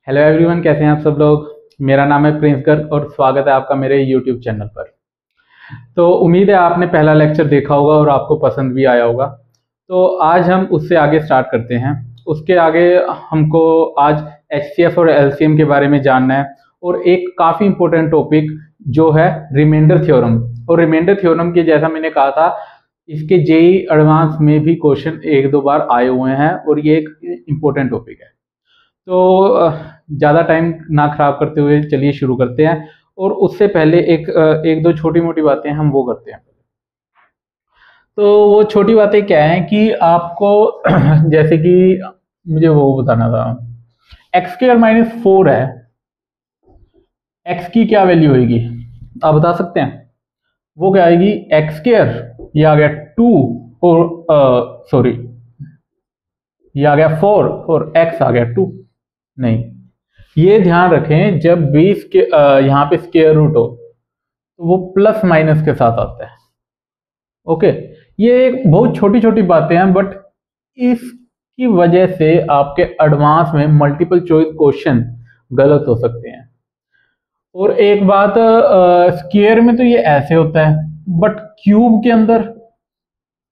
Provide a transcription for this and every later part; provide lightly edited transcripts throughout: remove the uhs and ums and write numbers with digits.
Hello everyone, कैसे हैं आप सब लोग। मेरा नाम है प्रिंस गर्ग और स्वागत है आपका मेरे यूट्यूब चैनल पर। तो उम्मीद है आपने पहला लेक्चर देखा होगा और आपको पसंद भी आया होगा। तो आज हम उससे आगे स्टार्ट करते हैं। उसके आगे हमको आज एचसीएफ और एलसीएम के बारे में जानना है और एक काफ़ी इंपॉर्टेंट टॉपिक जो है रिमाइंडर थ्योरम। और रिमाइंडर थ्योरम के जैसा मैंने कहा था, इसके जेई एडवांस में भी क्वेश्चन एक दो बार आए हुए हैं और ये एक इम्पोर्टेंट टॉपिक है। तो ज़्यादा टाइम ना खराब करते हुए चलिए शुरू करते हैं। और उससे पहले एक दो छोटी मोटी बातें हम वो करते हैं। तो वो छोटी बातें क्या हैं कि आपको जैसे कि मुझे वो बताना था, एक्स स्क्वायर माइनस 4 है, एक्स की क्या वैल्यू होगी आप बता सकते हैं। वो क्या आएगी, एक्स स्क्वायर, ये आ गया 2 और सॉरी ये आ गया 4 और एक्स आ गया 2। नहीं, ये ध्यान रखें जब भी यहाँ पे स्क्वायर रूट हो तो वो प्लस माइनस के साथ आता है। ओके, ये एक बहुत छोटी छोटी बातें हैं, बट इसकी वजह से आपके एडवांस में मल्टीपल चॉइस क्वेश्चन गलत हो सकते हैं। और एक बात, स्क्वायर में तो ये ऐसे होता है, बट क्यूब के अंदर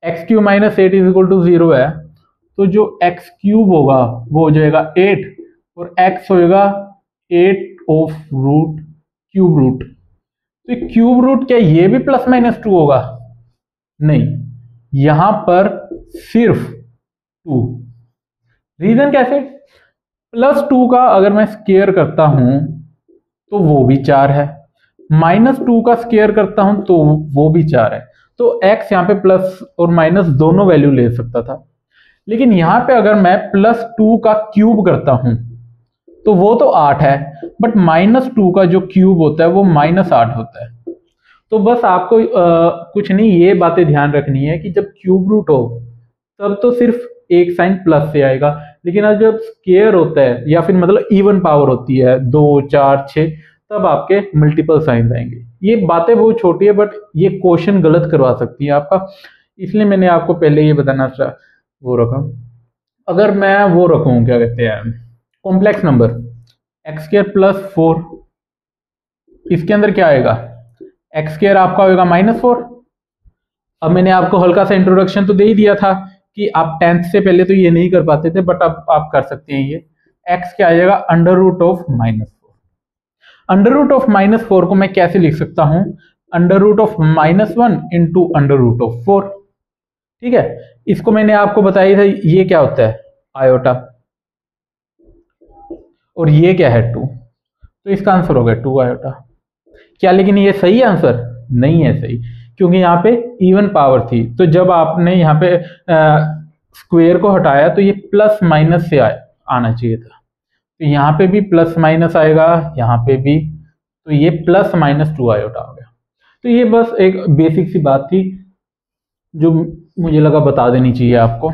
x cube minus 8 is equal to 0 है, तो जो एक्स क्यूब होगा वो हो जाएगा 8 और एक्स होएगा 8 ऑफ रूट क्यूब रूट। तो क्यूब रूट क्या ये भी प्लस माइनस 2 होगा? नहीं, यहां पर सिर्फ 2। रीजन कैसे? प्लस 2 का अगर मैं स्क्वायर करता हूं तो वो भी 4 है, माइनस 2 का स्क्वायर करता हूं तो वो भी 4 है। तो x यहां पे प्लस और माइनस दोनों वैल्यू ले सकता था। लेकिन यहां पे अगर मैं प्लस 2 का क्यूब करता हूं तो वो तो 8 है, बट माइनस 2 का जो क्यूब होता है वो माइनस 8 होता है। तो बस आपको कुछ नहीं, ये बातें ध्यान रखनी है कि जब क्यूब रूट हो तब तो सिर्फ एक साइन प्लस से आएगा, लेकिन अब जब स्क्वायर होता है या फिर मतलब इवन पावर होती है 2 4 6, तब आपके मल्टीपल साइन आएंगे। ये बातें बहुत छोटी है, बट ये क्वेश्चन गलत करवा सकती है आपका, इसलिए मैंने आपको पहले ये बताना वो रखा। अगर मैं वो रखूं, क्या कहते हैं, complex number x square plus 4, इसके अंदर क्या आएगा, एक्स स्क्वायर आपका होगा -4। अब मैंने आपको हल्का सा इंट्रोडक्शन तो दे ही दिया था कि आप 10th से पहले तो ये नहीं कर पाते थे, बट अब आप कर सकते हैं। ये एक्स क्या आ जाएगा, under root of -4। Under root of -4 को मैं कैसे लिख सकता हूं, under root of -1 into under root of 4। ठीक है, इसको मैंने आपको बताया था, ये क्या होता है, आयोटा, और ये क्या है 2, तो इसका आंसर हो गया 2 आयोटा। क्या लेकिन ये सही आंसर नहीं है सही, क्योंकि यहाँ पे इवन पावर थी, तो जब आपने यहाँ पे स्क्वायर को हटाया तो ये प्लस माइनस से आना चाहिए था। तो यहाँ पे भी प्लस माइनस आएगा, यहाँ पे भी, तो ये प्लस माइनस 2 आयोटा हो गया। तो ये बस एक बेसिक सी बात थी जो मुझे लगा बता देनी चाहिए आपको।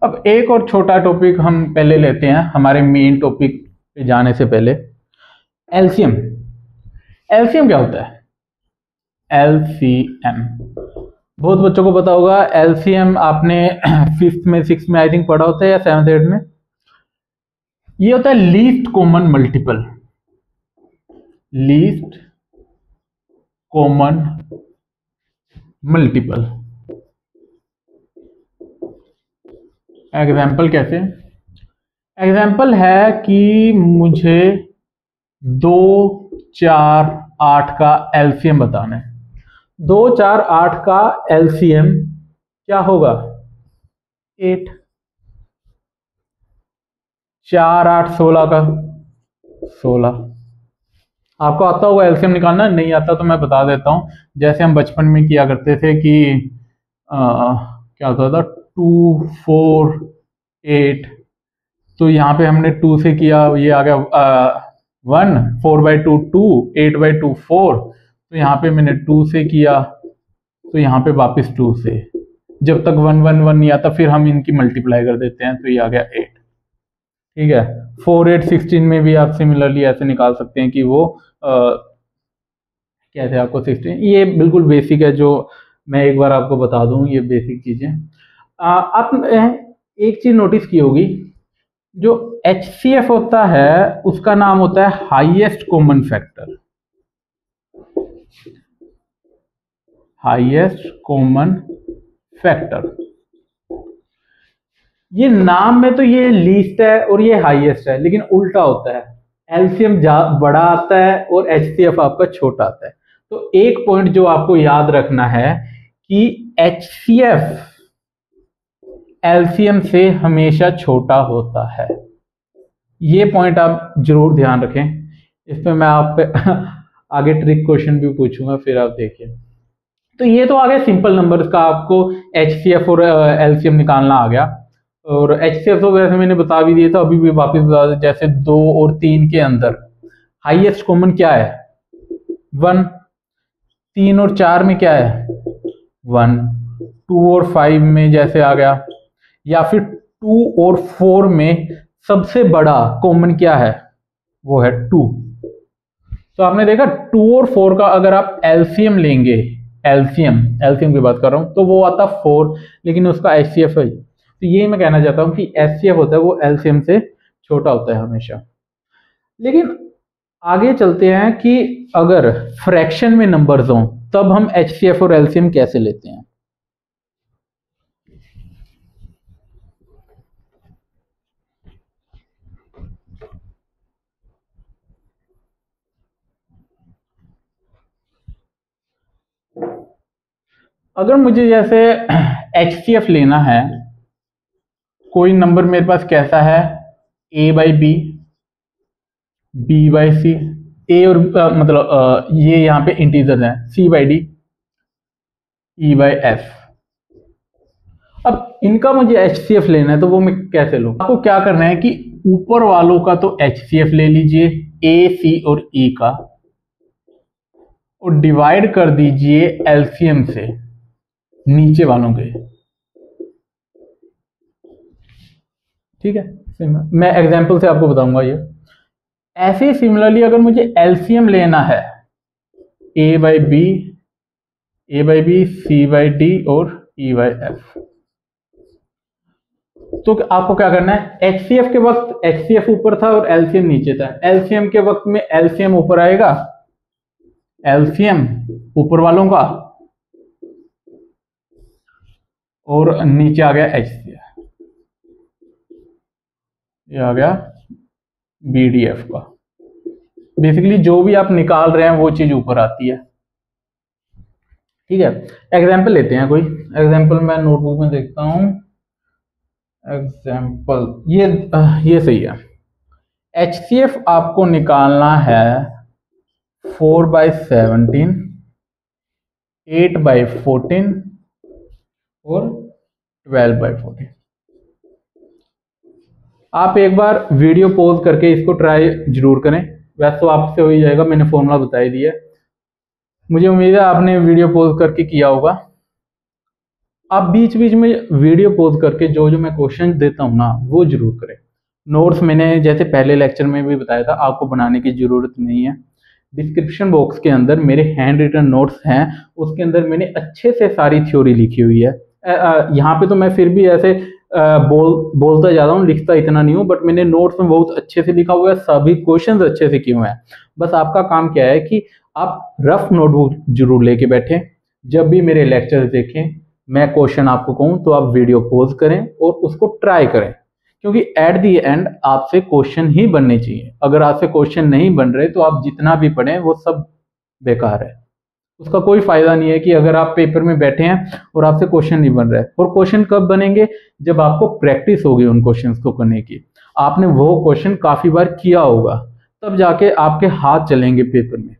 अब एक और छोटा टॉपिक हम पहले लेते हैं हमारे मेन टॉपिक पे जाने से पहले, एलसीएम। एलसीएम क्या होता है? एलसीएम बहुत बच्चों को पता होगा। एलसीएम आपने 5th में 6th में आई थिंक पढ़ा होता है, या 7th 8th में। ये होता है least common multiple, least common multiple. Example कैसे? एग्जाम्पल है कि मुझे 2 4 8 का एलसीएम बताना है। 2 4 8 का एलसीएम क्या होगा, 8। 4 8 16 का 16। आपको आता होगा एलसीएम निकालना, नहीं आता तो मैं बता देता हूं। जैसे हम बचपन में किया करते थे कि क्या होता था, 2 4 8, तो यहाँ पे हमने 2 से किया, ये आ गया 1, 4/2 2, 8/2 4, तो यहाँ पे मैंने 2 से किया, तो यहाँ पे वापस 2 से, जब तक 1 1 1 नहीं आता फिर हम इनकी मल्टीप्लाई कर देते हैं, तो ये आ गया 8। ठीक है, 4 8 16 में भी आप सिमिलरली ऐसे निकाल सकते हैं कि वो कैसे आपको 16, ये बिल्कुल बेसिक है जो मैं एक बार आपको बता दूं ये बेसिक चीजें। आप एक चीज नोटिस की होगी, जो HCF होता है उसका नाम होता है highest common factor. Highest common factor, ये नाम में तो ये लीस्ट है और ये हाईएस्ट है, लेकिन उल्टा होता है, एलसीएम बड़ा आता है और HCF आपका छोटा आता है। तो एक पॉइंट जो आपको याद रखना है कि HCF एलसीएम से हमेशा छोटा होता है। ये पॉइंट आप जरूर ध्यान रखें। इस पे मैं आप पे आगे ट्रिक क्वेश्चन भी पूछूंगा, फिर आप देखिए। तो ये तो आ गया सिंपल नंबर्स का, आपको HCF और LCM निकालना आ गया। और HCF तो वैसे मैंने बता भी दिया था, अभी भी वापस बता दें। जैसे 2 और 3 के अंदर हाईएस्ट कॉमन क्या है? 1। 3 और 4 में क्या है? 1। 2 और 5 में जैसे आ गया, या फिर 2 और 4 में सबसे बड़ा कॉमन क्या है? वो है 2। तो आपने देखा 2 और 4 का अगर आप एलसीएम लेंगे, एलसीएम की बात कर रहा हूं, तो वो आता 4, लेकिन उसका HCF है। तो ये मैं कहना चाहता हूं कि HCF होता है वो एलसीएम से छोटा होता है हमेशा। लेकिन आगे चलते हैं कि अगर फ्रैक्शन में नंबर्स हों तब हम HCF और एलसीएम कैसे लेते हैं। अगर मुझे जैसे HCF लेना है, कोई नंबर मेरे पास कैसा है? A/B, B/C, A और ये यहाँ पे इंटीजर्स हैं, C/D, E/F। अब इनका मुझे HCF लेना है, तो वो मैं कैसे लूँ? आपको क्या करना है कि ऊपर वालों का तो HCF ले लीजिए, A, C और E का, और डिवाइड कर दीजिए LCM से नीचे वालों के। ठीक है, मैं एग्जांपल से आपको बताऊंगा ये। ऐसे ही सिमिलरली अगर मुझे LCM लेना है, A/B, C/D और E/F, तो आपको क्या करना है? HCF के वक्त HCF ऊपर था और LCM नीचे था। LCM के वक्त में LCM ऊपर आएगा, LCM ऊपर वालों का, और नीचे आ गया HCF, ये आ गया BDF का। बेसिकली जो भी आप निकाल रहे हैं वो चीज ऊपर आती है। ठीक है, एग्जाम्पल लेते हैं कोई एग्जाम्पल, मैं नोटबुक में देखता हूं एग्जाम्पल। ये सही है। HCF आपको निकालना है 4/17, 8/14 और 12/14। आप एक बार वीडियो पॉज करके इसको ट्राई जरूर करें। वैसे तो आपसे हो ही जाएगा, मैंने फॉर्मूला बता ही दिया। मुझे उम्मीद है आपने वीडियो पॉज करके किया होगा। आप बीच बीच में वीडियो पॉज करके जो जो मैं क्वेश्चन देता हूं ना वो जरूर करें। नोट्स मैंने जैसे पहले लेक्चर में भी बताया था, आपको बनाने की जरूरत नहीं है। डिस्क्रिप्शन बॉक्स के अंदर मेरे हैंड रिटन नोट्स हैं, उसके अंदर मैंने अच्छे से सारी थ्योरी लिखी हुई है। यहाँ पे तो मैं फिर भी ऐसे बोलता जाता हूँ, लिखता इतना नहीं हूँ, बट मैंने नोट्स में बहुत अच्छे से लिखा हुआ है, सभी क्वेश्चंस अच्छे से किए हुए हैं। बस आपका काम क्या है कि आप रफ नोटबुक जरूर लेके बैठें। जब भी मेरे लेक्चर देखें, मैं क्वेश्चन आपको कहूँ तो आप वीडियो पॉज करें और उसको ट्राई करें, क्योंकि एट दी एंड आपसे क्वेश्चन ही बनने चाहिए। अगर आपसे क्वेश्चन नहीं बन रहे तो आप जितना भी पढ़ें वो सब बेकार है, उसका कोई फायदा नहीं है। कि अगर आप पेपर में बैठे हैं और आपसे क्वेश्चन नहीं बन रहा है, और क्वेश्चन कब बनेंगे? जब आपको प्रैक्टिस होगी उन क्वेश्चंस को करने की, आपने वो क्वेश्चन काफी बार किया होगा, तब जाके आपके हाथ चलेंगे पेपर में।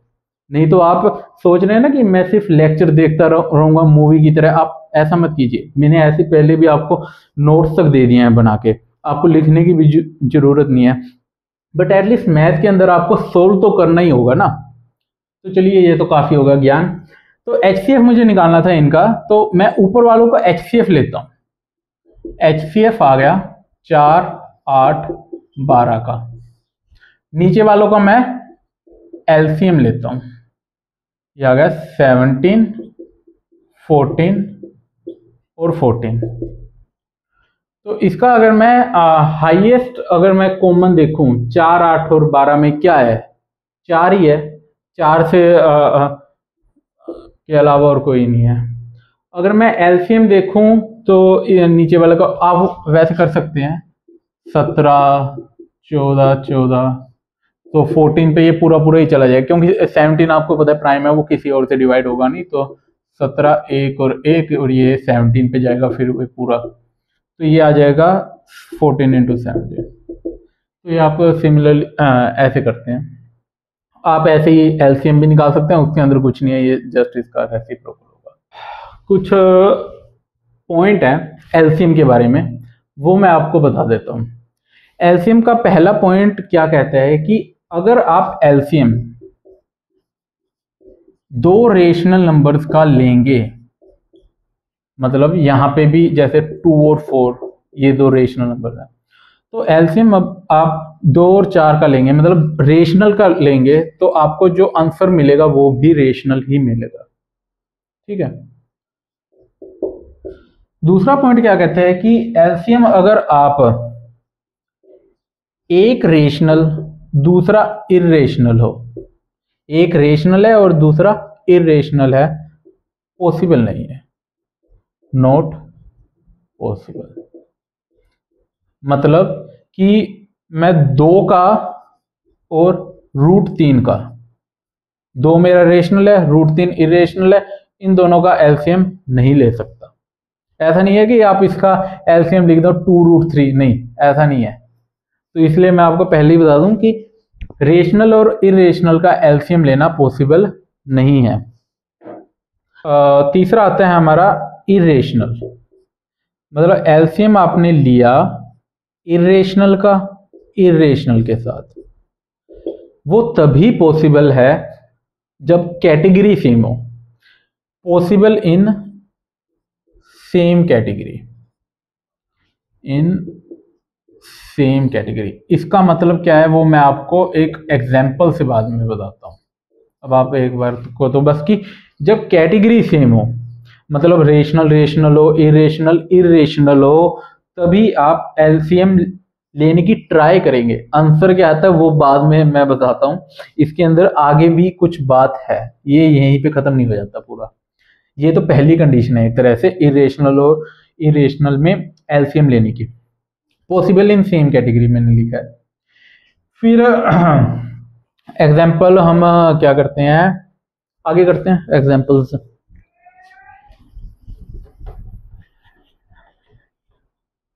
नहीं तो आप सोच रहे हैं ना कि मैं सिर्फ लेक्चर देखता रहूंगा मूवी की तरह, आप ऐसा मत कीजिए। मैंने ऐसे पहले भी आपको नोट्स तक दे दिए हैं बना के, आपको लिखने की भी जरूरत नहीं है, बट एटलीस्ट मैथ के अंदर आपको सोल्व तो करना ही होगा ना। तो चलिए, ये तो काफी होगा ज्ञान। तो HCF मुझे निकालना था इनका, तो मैं ऊपर वालों का HCF लेता हूं। HCF आ गया 4, 8, 12 का। नीचे वालों का मैं LCM लेता हूं, ये आ गया 17, 14 और 14। तो इसका अगर मैं हाईएस्ट अगर मैं कॉमन देखूं 4, 8 और 12 में क्या है, 4 ही है। 4 से के अलावा और कोई नहीं है। अगर मैं एलसीएम देखूं तो ये नीचे वाले को आप वैसे कर सकते हैं 17, 14, 14, तो 14 पे ये पूरा पूरा ही चला जाएगा, क्योंकि 17 आपको पता है प्राइम है, वो किसी और से डिवाइड होगा नहीं, तो 17 1 और 1 और ये 17 पे जाएगा फिर वो पूरा, तो ये आ जाएगा 14 इंटू 17। तो ये आप सिमिलरली ऐसे करते हैं। आप ऐसे ही एलसीएम भी निकाल सकते हैं, उसके अंदर कुछ नहीं है, ये जस्ट इसका रेसिप्रोकल होगा। कुछ पॉइंट है एलसीएम के बारे में, वो मैं आपको बता देता हूँ। एलसीएम का पहला पॉइंट क्या कहता है कि अगर आप एलसीएम दो रेशनल नंबर्स का लेंगे, मतलब यहां पे भी जैसे 2 और 4 ये दो रेशनल नंबर है, तो एलसीएम अब आप 2 और 4 का लेंगे, मतलब रेशनल का लेंगे, तो आपको जो आंसर मिलेगा वो भी रेशनल ही मिलेगा। ठीक है। दूसरा पॉइंट क्या कहता है कि एलसीएम अगर आप एक रेशनल दूसरा इरेशनल हो, एक रेशनल है और दूसरा इरेशनल है, पॉसिबल नहीं है, नॉट पॉसिबल। मतलब कि मैं 2 का और √3 का, 2 मेरा रेशनल है, √3 इरेशनल है, इन दोनों का एलसीएम नहीं ले सकता। ऐसा नहीं है कि आप इसका एलसीएम लिख दो 2√3, नहीं, ऐसा नहीं है। तो इसलिए मैं आपको पहले ही बता दूं कि रेशनल और इरेशनल का एलसीएम लेना पॉसिबल नहीं है। तीसरा आता है हमारा इरेशनल, मतलब एलसीएम आपने लिया इरेशनल का इरेशनल के साथ, वो तभी पॉसिबल है जब कैटेगरी सेम हो, possible in same category, in same category. इसका मतलब क्या है वो मैं आपको एक एग्जांपल से बाद में बताता हूं। अब आप एक बार को तो बस कि जब कैटेगरी सेम हो, मतलब रेशनल रेशनल हो, इरेशनल इरेशनल हो, तभी आप एलसीएम लेने की ट्राई करेंगे। आंसर क्या आता है वो बाद में मैं बताता हूं, इसके अंदर आगे भी कुछ बात है, ये यहीं पे खत्म नहीं हो जाता पूरा। ये तो पहली कंडीशन है एक तरह से इरेशनल और इरेशनल में एलसीएम लेने की, पॉसिबल इन सेम कैटेगरी मैंने लिखा है। फिर एग्जाम्पल हम क्या करते हैं, आगे करते हैं एग्जाम्पल्स।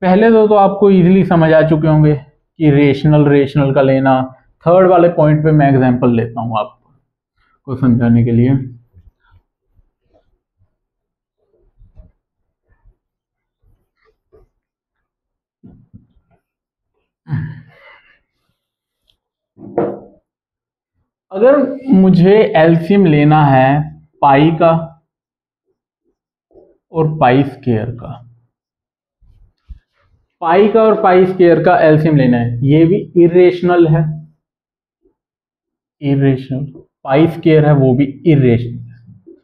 पहले तो आपको इजीली समझ आ चुके होंगे कि रेशनल रेशनल का लेना। थर्ड वाले पॉइंट पे मैं एग्जाम्पल लेता हूं आपको समझाने के लिए। अगर मुझे एलसीएम लेना है पाई का और पाई स्क्वायर का, पाई का और पाई स्क्वायर का एलसीएम लेना है, ये भी इरेशनल है, इरेशनल, पाई स्क्वायर है वो भी इरेशनल है।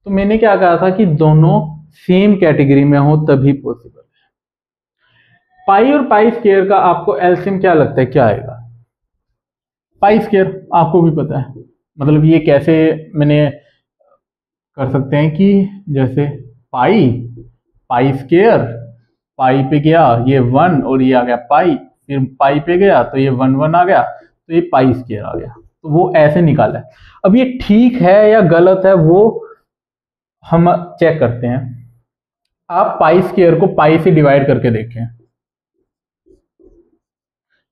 तो मैंने क्या कहा था कि दोनों सेम कैटेगरी में हो तभी पॉसिबल है। पाई और पाई स्क्वायर का आपको एलसीएम क्या लगता है क्या आएगा? पाई स्क्वायर आपको भी पता है, मतलब ये कैसे मैंने कर सकते हैं कि जैसे पाई पाई स्क्वायर, पाई पे गया ये 1 और ये आ गया पाई, फिर पाई पे गया तो ये 1 1 आ गया, तो ये पाई स्क्वायर आ गया, तो वो ऐसे निकाला है। अब ये ठीक है या गलत है वो हम चेक करते हैं। आप पाई स्क्वायर को पाई से डिवाइड करके देखें,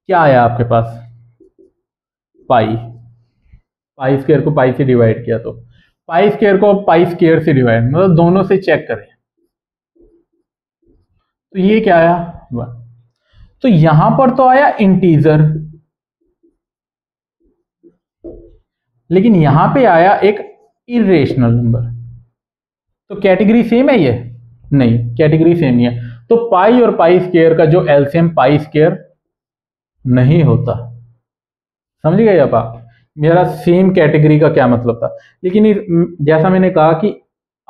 क्या आया आपके पास? पाई, पाई स्क्वायर को पाई से डिवाइड किया तो पाई स्क्वायर को पाई स्क्वायर से डिवाइड, मतलब दोनों से चेक करें, तो ये क्या आया 1। तो यहां पर तो आया इंटीजर, लेकिन यहां पे आया एक इरेशनल नंबर, तो कैटेगरी सेम है ये? नहीं, कैटेगरी सेम नहीं है। तो पाई और पाई स्क्वायर का जो एलसीएम पाई स्क्वायर नहीं होता। समझ गए आप मेरा सेम कैटेगरी का क्या मतलब था? लेकिन जैसा मैंने कहा कि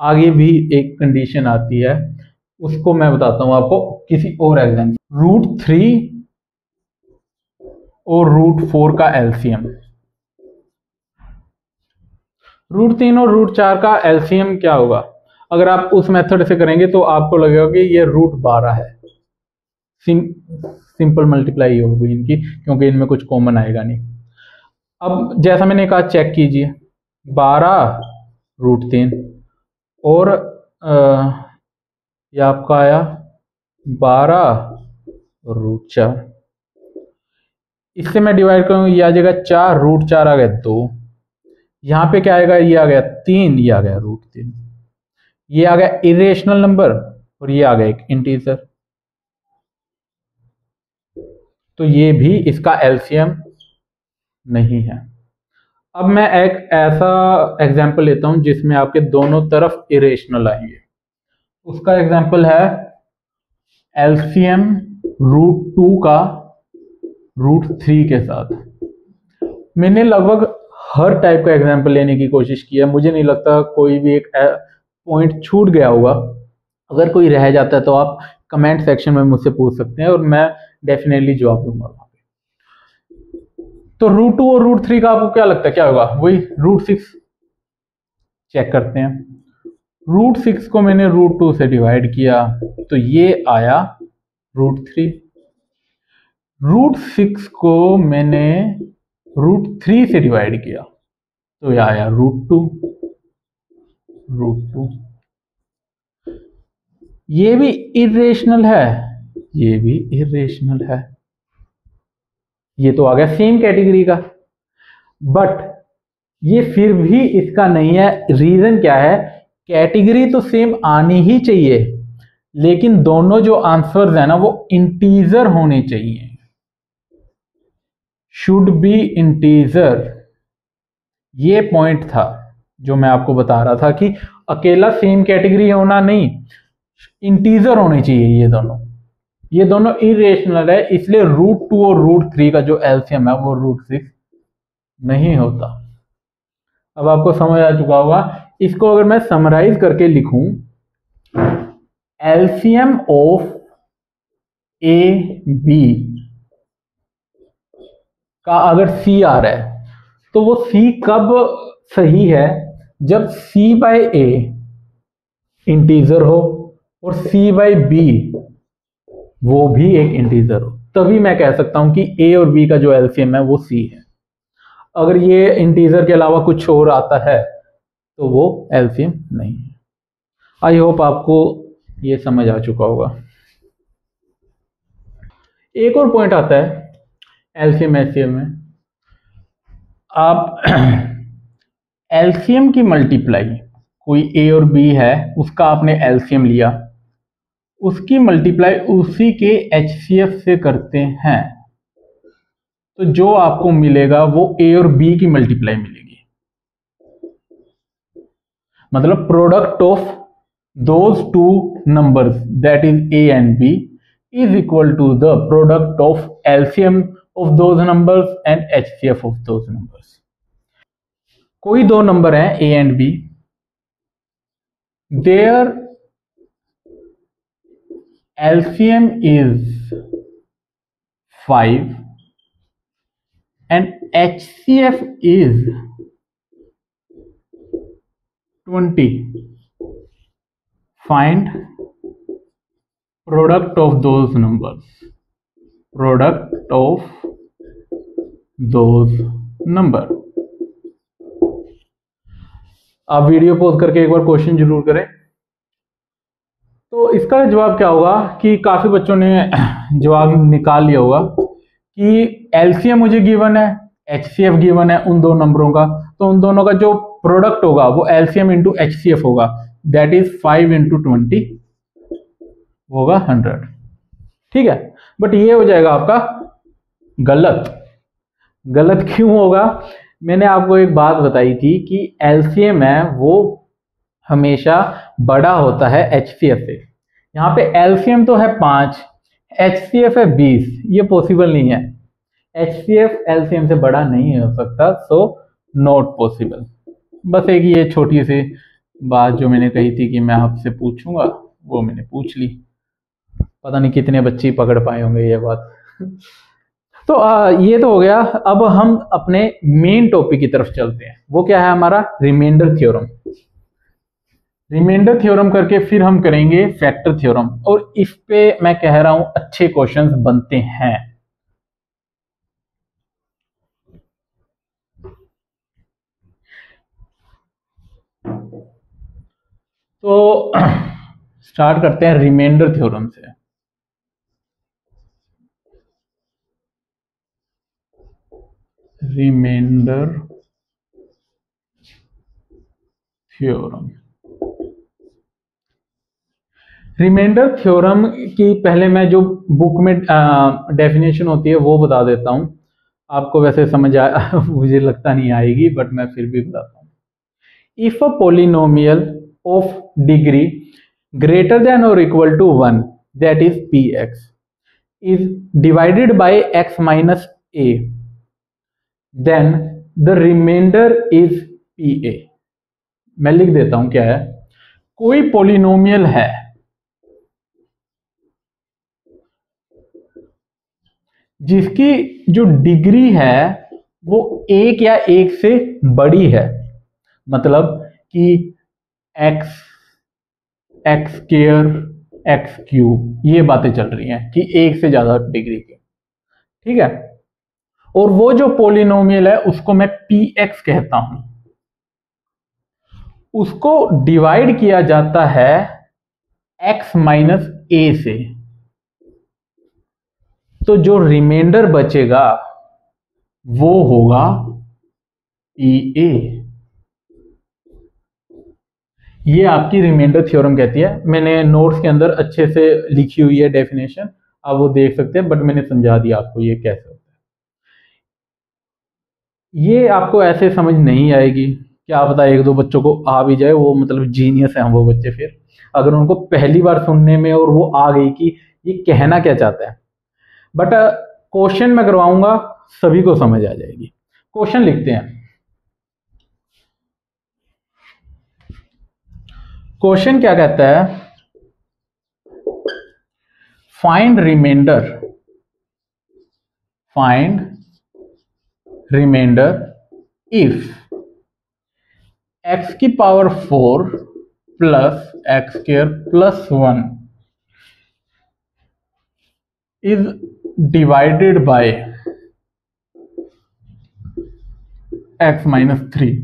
आगे भी एक कंडीशन आती है, उसको मैं बताता हूं आपको किसी और एग्जाम्पल। √3 और √4 का एलसीएम। √3 और √4 का एलसीएम क्या होगा? अगर आप उस मेथड से करेंगे तो आपको लगेगा कि ये √12 है। सिंपल मल्टीप्लाई होगी इनकी, क्योंकि इनमें कुछ कॉमन आएगा नहीं। अब जैसा मैंने कहा, चेक कीजिए, 12 √3 और ये आपका आया 12 √4। इससे मैं डिवाइड करूंगा, ये आ जाएगा 4, √4 आ गया 2, यहाँ पे क्या आएगा, ये आ गया 3, ये आ गया √3, ये आ गया इरेशनल नंबर और ये आ गया एक इंटीजर। तो ये भी इसका एलसीएम नहीं है। अब मैं एक ऐसा एग्जांपल लेता हूं जिसमें आपके दोनों तरफ इरेशनल आएंगे। उसका एग्जांपल है एलसीएम √2 का √3 के साथ। मैंने लगभग हर टाइप का एग्जांपल लेने की कोशिश की है, मुझे नहीं लगता कोई भी एक पॉइंट छूट गया होगा। अगर कोई रह जाता है तो आप कमेंट सेक्शन में मुझसे पूछ सकते हैं और मैं डेफिनेटली जवाब दूंगा वहां पे। तो √2 और √3 का आपको क्या लगता है क्या होगा? वही √6। चेक करते हैं, √6 को मैंने √2 से डिवाइड किया तो ये आया √3। √6 को मैंने √3 से डिवाइड किया तो ये आया √2। ये भी इरेशनल है, ये भी इरेशनल है, ये तो आ गया सेम कैटेगरी का। बट ये फिर भी इसका नहीं है। रीजन क्या है? कैटेगरी तो सेम आनी ही चाहिए, लेकिन दोनों जो आंसर्स है ना वो इंटीजर होने चाहिए, शुड बी इंटीजर। ये पॉइंट था जो मैं आपको बता रहा था कि अकेला सेम कैटेगरी होना नहीं, इंटीजर होने चाहिए ये दोनों इरेशनल है, इसलिए √2 और √3 का जो एलसीएम है वो √6 नहीं होता। अब आपको समझ आ चुका होगा। इसको अगर मैं समराइज करके लिखूं, एलसीएम ऑफ ए बी का अगर सी आ रहा है तो वो सी कब सही है? जब सी बाय ए इंटीजर हो और सी बाय बी वो भी एक इंटीजर हो, तभी मैं कह सकता हूं कि ए और बी का जो एलसीएम है वो सी है। अगर ये इंटीजर के अलावा कुछ और आता है तो वो एलसीएम नहीं है। आई होप आपको ये समझ आ चुका होगा। एक और पॉइंट आता है एलसीएम एचसीएफ में। आप एलसीएम की मल्टीप्लाई, कोई ए और बी है उसका आपने एलसीएम लिया, उसकी मल्टीप्लाई उसी के एचसीएफ से करते हैं तो जो आपको मिलेगा वो ए और बी की मल्टीप्लाई मिलेगी। मतलब product of those two numbers that is a and b is equal to the product of LCM of those numbers and HCF of those numbers. कोई दो नंबर हैं a and b, there LCM is 5 and HCF is 20. Find product of those numbers. Product of those number. आप video pause करके एक बार question जरूर करें। तो इसका जवाब क्या होगा कि काफी बच्चों ने जवाब निकाल लिया होगा कि एलसीएम मुझे गिवन है, एचसीएफ गिवन है उन दो नंबरों का, तो उन दोनों का जो प्रोडक्ट होगा वो एलसीएम इंटू एचसीएफ होगा, दैट इज 5 इंटू 20 होगा 100। ठीक है, बट ये हो जाएगा आपका गलत। गलत क्यों होगा? मैंने आपको एक बात बताई थी कि एलसीएम है वो हमेशा बड़ा होता है एचसीएफ से। यहाँ पे एलसीएम तो है 5, एचसीएफ है 20, ये पॉसिबल नहीं है। एचसीएफ एलसीएम से बड़ा नहीं हो सकता, सो नॉट पॉसिबल। बस एक ये छोटी सी बात जो मैंने कही थी कि मैं आपसे पूछूंगा वो मैंने पूछ ली। पता नहीं कितने बच्चे पकड़ पाए होंगे ये बात। तो ये तो हो गया। अब हम अपने मेन टॉपिक की तरफ चलते हैं। वो क्या है हमारा रिमाइंडर थ्योरम। रिमाइंडर थ्योरम करके फिर हम करेंगे फैक्टर थ्योरम, और इस पे मैं कह रहा हूं अच्छे क्वेश्चंस बनते हैं। तो स्टार्ट करते हैं रिमाइंडर थ्योरम से। Remainder theorem. रिमाइंडर थ्योरम की पहले मैं जो बुक में डेफिनेशन होती है वो बता देता हूं। आपको वैसे समझ आ मुझे लगता नहीं आएगी, बट मैं फिर भी बताता हूं। If a polynomial of degree greater than or equal to 1, that is px, is divided by x minus a, then the remainder is pa। मैं लिख देता हूं क्या है। कोई पोलिनोमियल है जिसकी जो डिग्री है वो एक या एक से बड़ी है, मतलब कि x, x square, x cube, ये बातें चल रही हैं कि एक से ज्यादा डिग्री की, ठीक है। और वो जो पोलिनोमियल है उसको मैं पी एक्स कहता हूं। उसको डिवाइड किया जाता है x माइनस ए से, तो जो रिमाइंडर बचेगा वो होगा पी ए। ये आपकी रिमाइंडर थ्योरम कहती है। मैंने नोट्स के अंदर अच्छे से लिखी हुई है डेफिनेशन, आप वो देख सकते हैं, बट मैंने समझा दिया आपको ये कैसे होता है। ये आपको ऐसे समझ नहीं आएगी, क्या पता एक दो बच्चों को आ भी जाए, वो मतलब जीनियस हैं वो बच्चे। फिर अगर उनको पहली बार सुनने में और वो आ गई कि ये कहना क्या चाहता है, बट क्वेश्चन मैं करवाऊंगा सभी को समझ आ जाएगी। क्वेश्चन लिखते हैं। क्वेश्चन क्या कहता है, find remainder, find remainder if x की power 4 plus x square plus 1 is divided by x minus 3।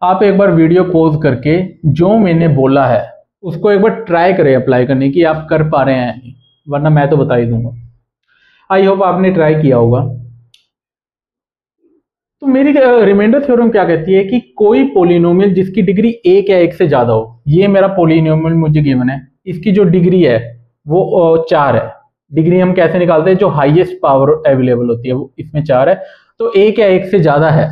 आप एक बार वीडियो पॉज करके जो मैंने बोला है उसको एक बार ट्राई करें अप्लाई करने की, आप कर पा रहे हैं, वरना मैं तो बता ही दूंगा। आई होप आपने ट्राई किया होगा। तो मेरी रिमाइंडर थ्योरम क्या कहती है कि कोई पोलिनोमियल जिसकी डिग्री एक या एक से ज्यादा हो, ये मेरा पोलिनोमियल मुझे गिवन है, इसकी जो डिग्री है वो 4 है। डिग्री हम कैसे निकालते हैं, जो हाईएस्ट पावर अवेलेबल होती है वो इसमें 4 है, तो एक या एक से ज्यादा है,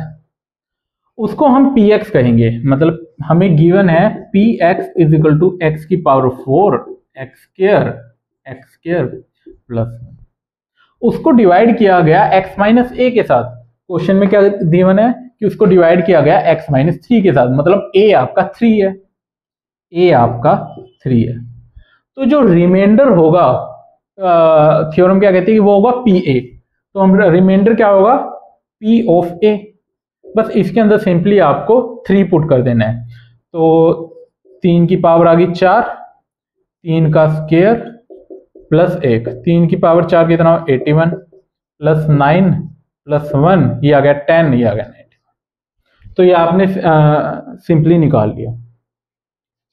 उसको हम पी एक्स कहेंगे। मतलब हमें गिवन है p x is equal to x की पावर 4 एक्स स्क्वायर प्लस, उसको डिवाइड किया गया एक्स माइनस ए के साथ। क्वेश्चन में क्या गिवन है कि उसको डिवाइड किया गया एक्स माइनस 3 के साथ, मतलब ए आपका 3 है, ए आपका 3 है। तो जो रिमाइंडर होगा, थ्योरम क्या कहती है कि वो होगा पी ए। तो हम रिमाइंडर क्या होगा, पी ऑफ ए। बस इसके अंदर सिंपली आपको 3 पुट कर देना है। तो 3 की पावर आ गई 4, 3 का स्क्वायर प्लस 1, 3 की पावर 4 कितना, 81 प्लस 9 प्लस 1, ये आ गया 10, ये आ गया 90। तो ये आपने सिंपली निकाल लिया,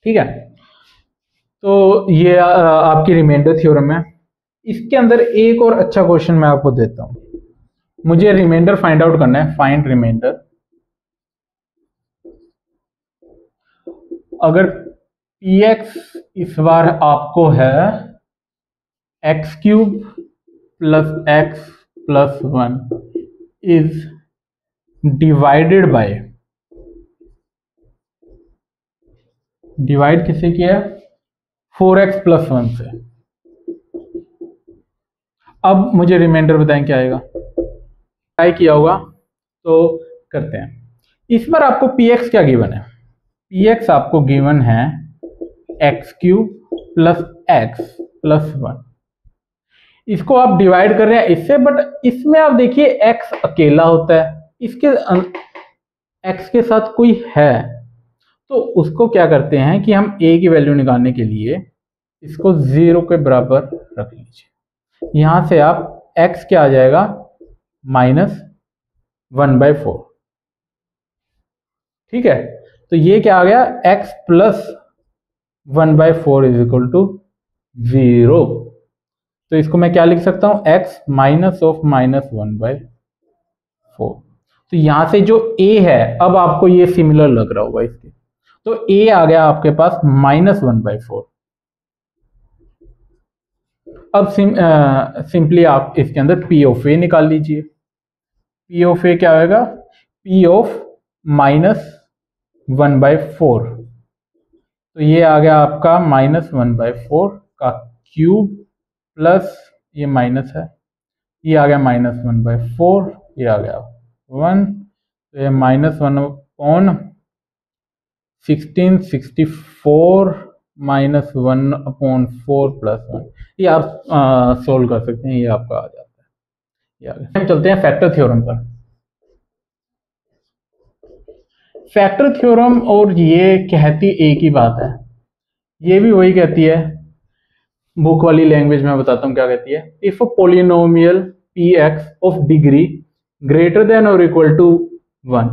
ठीक है। तो ये आपकी रिमाइंडर थ्योरम है। इसके अंदर एक और अच्छा क्वेश्चन मैं आपको देता हूं। मुझे रिमाइंडर फाइंड आउट करना है, फाइंड रिमाइंडर। अगर पी एक्स इस बार आपको है x cube plus x plus 1 is divided bye, divide किससे किया, 4x प्लस 1 से। अब मुझे रिमाइंडर बताएं क्या आएगा, ट्राई किया होगा तो करते हैं। इस बार आपको पी एक्स क्या गिवन है, पी एक्स आपको गिवन है x cube plus x plus 1। इसको आप डिवाइड कर रहे हैं इससे, बट इसमें आप देखिए एक्स अकेला होता है, इसके एक्स के साथ कोई है, तो उसको क्या करते हैं कि हम ए की वैल्यू निकालने के लिए इसको 0 के बराबर रख लीजिए। यहां से आप x क्या आ जाएगा -1/4। ठीक है, तो ये क्या आ गया x plus 1/4 is equal to 0। तो इसको मैं क्या लिख सकता हूं, x माइनस ऑफ -1/4। तो यहां से जो a है, अब आपको ये सिमिलर लग रहा होगा इसके, तो a आ गया आपके पास -1/4। अब सिंपली आप इसके अंदर P ऑफ ए निकाल लीजिए। P ऑफ ए क्या होगा, P ऑफ -1/4। तो ये आ गया आपका -1/4 का क्यूब प्लस ये माइनस है, ये आ गया -1/4, ये आ गया 1, तो ये -1/1664 -1/4 प्लस 1। ये आप सोल्व कर सकते हैं, ये आपका आ जाता है। ये आ गया। हम चलते हैं फैक्टर थ्योरम पर। फैक्टर थ्योरम और ये कहती एक ही बात है, ये भी वही कहती है, बुक वाली लैंग्वेज में बताता हूं क्या कहती है। If a polynomial p x of degree greater than और इक्वल टू 1,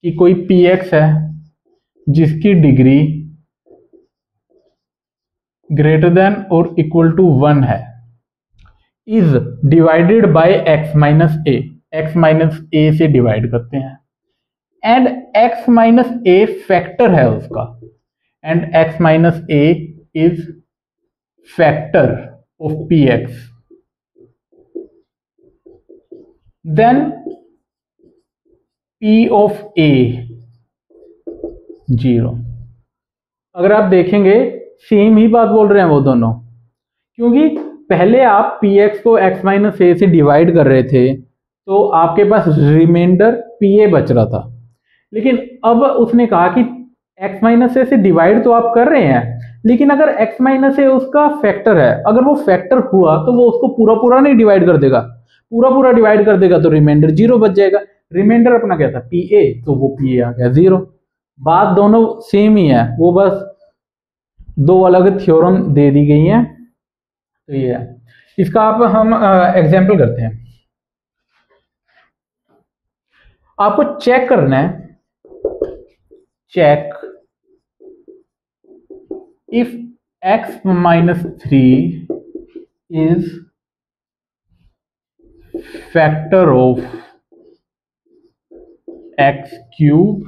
कि कोई पी एक्स है जिसकी डिग्री ग्रेटर देन और इक्वल टू 1 है, is divided by x minus a, x minus a से डिवाइड करते हैं, and x minus a factor है उसका, and x minus a is factor of p x, then p of a 0। अगर आप देखेंगे सेम ही बात बोल रहे हैं वो दोनों, क्योंकि पहले आप पी एक्स को एक्स माइनस ए से डिवाइड कर रहे थे तो आपके पास रिमाइंडर पी ए बच रहा था, लेकिन अब उसने कहा कि x माइनस ए से डिवाइड तो आप कर रहे हैं, लेकिन अगर x माइनस ए उसका फैक्टर है, अगर वो फैक्टर हुआ तो वो उसको पूरा पूरा नहीं डिवाइड कर देगा, पूरा पूरा डिवाइड कर देगा तो रिमाइंडर 0 बच जाएगा। रिमाइंडर अपना क्या था पी ए, तो वो पी ए आ गया 0। बात दोनों सेम ही है, वो बस दो अलग थ्योरम दे दी गई हैं। तो ये है, इसका आप हम एग्जाम्पल करते हैं। आपको चेक करना है, check if x minus 3 is factor of x cube